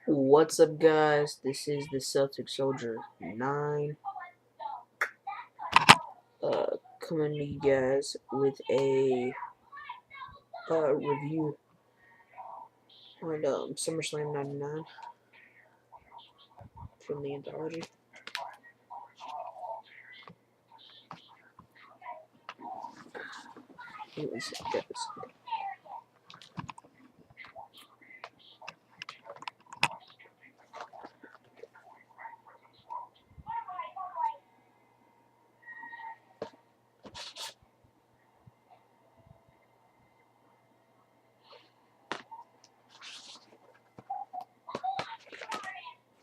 What's up, guys? This is the Celtic Soldier 9, coming to you guys with a review on Summerslam 99 from the anthology. Anyways, guys.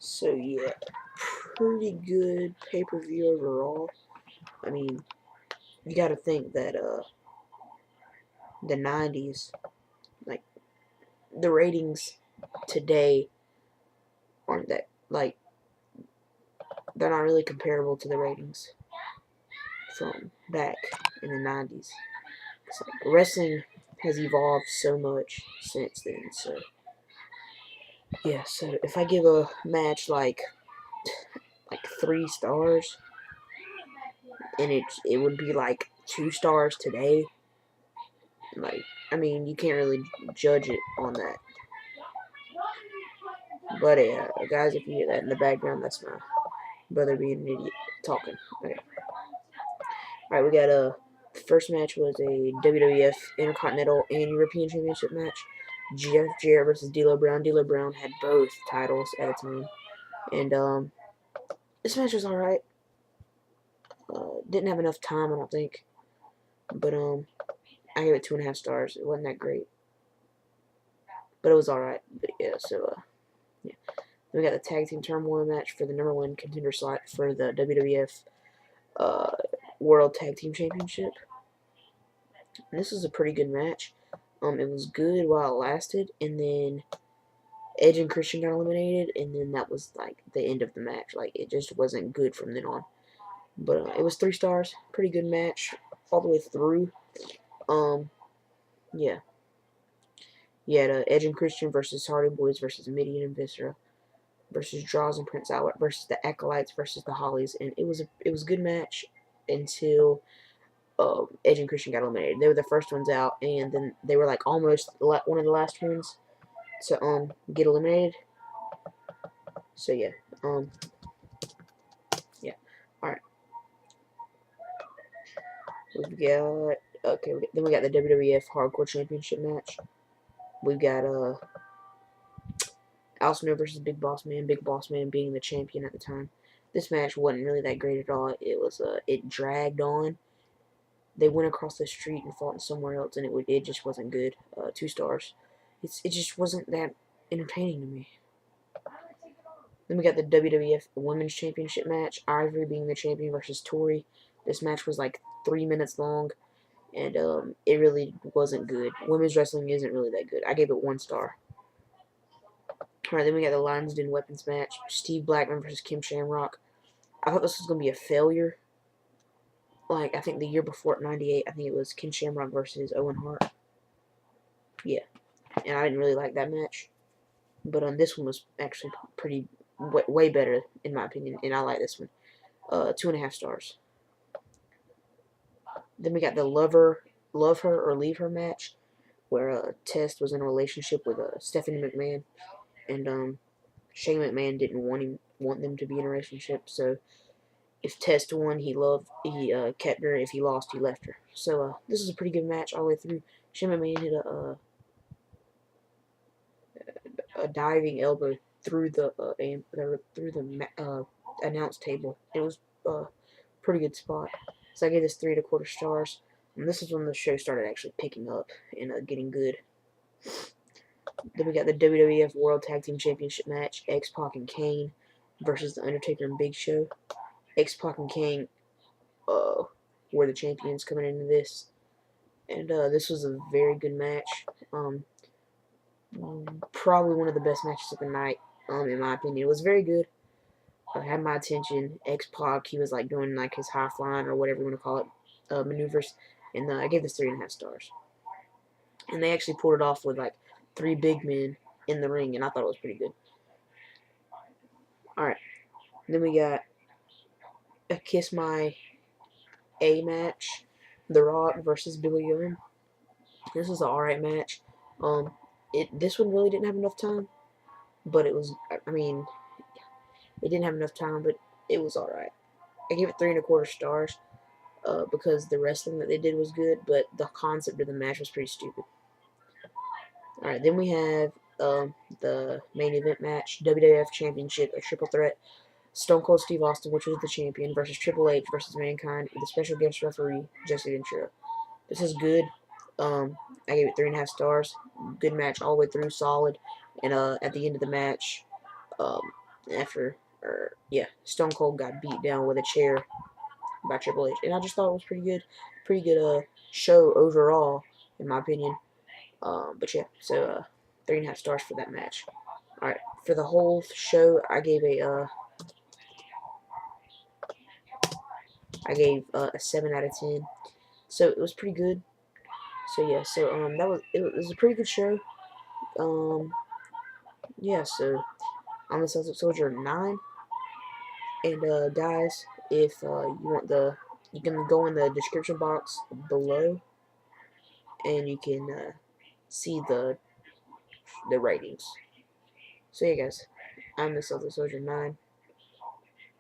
So yeah, pretty good pay-per-view overall. I mean, you gotta think that the 90s, like, the ratings today aren't that, like, they're not really comparable to the ratings from back in the 90s. It's like wrestling has evolved so much since then. So yeah, so if I give a match like 3 stars, and it would be like 2 stars today, like, I mean, you can't really judge it on that. But yeah, guys, if you hear that in the background, that's my brother being an idiot talking. Okay. Alright, we got the first match was a WWF Intercontinental and European Championship match. Jarrett versus D'Lo Brown. D'Lo Brown had both titles at a time. And this match was alright. Didn't have enough time, I don't think. But I gave it 2.5 stars. It wasn't that great, but it was alright. But yeah, so yeah. Then we got the tag team turmoil match for the #1 contender slot for the WWF World Tag Team Championship. And this was a pretty good match. It was good while it lasted, and then Edge and Christian got eliminated, and then that was like the end of the match. Like, it just wasn't good from then on. But it was 3 stars. Pretty good match all the way through. Yeah. You had Edge and Christian versus Hardy Boyz versus Mideon and Viscera versus Droz and Prince Albert versus the Acolytes versus the Hollies, and it was a good match until Edge and Christian got eliminated. They were the first ones out, and then they were like almost one of the last ones to get eliminated. So yeah, yeah. All right. We've got then we got the WWF Hardcore Championship match. We've got Al Snow versus Big Boss Man. Big Boss Man being the champion at the time. This match wasn't really that great at all. It was it dragged on. They went across the street and fought somewhere else, and it just wasn't good. 2 stars. It just wasn't that entertaining to me. Then we got the WWF Women's Championship match. Ivory being the champion versus Tori. This match was like 3 minutes long, and it really wasn't good. Women's wrestling isn't really that good. I gave it 1 star. Alright, then we got the Lions Den Weapons match. Steve Blackman versus Kim Shamrock. I thought this was going to be a failure. Like, I think the year before, at 98, I think it was Ken Shamrock versus Owen Hart. Yeah. And I didn't really like that match. But this one was actually pretty, way better, in my opinion. And I like this one. 2.5 stars. Then we got the Love Her or Leave Her match, where Test was in a relationship with Stephanie McMahon. And Shane McMahon didn't want them to be in a relationship, so if Test won, he kept her. If he lost, he left her. So this is a pretty good match all the way through. Shane McMahon hit a diving elbow through the announce table. It was a pretty good spot. So I gave this 3.25 stars. And this is when the show started actually picking up and getting good. Then we got the WWF World Tag Team Championship match. X-Pac and Kane versus the Undertaker and Big Show. X-Pac and Kane were the champions coming into this. And this was a very good match. Probably one of the best matches of the night, in my opinion. It was very good. Had my attention. X-Pac, he was like doing like his high flying or whatever you want to call it, maneuvers. And I gave this 3.5 stars. And they actually pulled it off with like 3 big men in the ring, and I thought it was pretty good. Alright. Then we got a Kiss My A match. The Rock versus Billy Gunn. This is an alright match. This one really didn't have enough time, but it was, I mean, it didn't have enough time, but it was alright. I gave it 3.25 stars, because the wrestling that they did was good, but the concept of the match was pretty stupid. Alright, then we have, the main event match, WWF Championship, a triple threat. Stone Cold Steve Austin, which was the champion, versus Triple H versus Mankind, with a special guest referee, Jesse Ventura. This is good. I gave it 3.5 stars. Good match all the way through, solid. And at the end of the match, Stone Cold got beat down with a chair by Triple H, and I just thought it was pretty good show overall, in my opinion. But yeah, so 3.5 stars for that match. All right, for the whole show, I gave a 7 out of 10. So it was pretty good. So yeah, so it was a pretty good show. Yeah, so I'm the Celtic Soldier 9. And guys, if you want you can go in the description box below, and you can see the ratings. So yeah, guys, I'm the Celtic Soldier 9.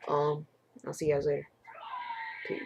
I'll see you guys later. Peace.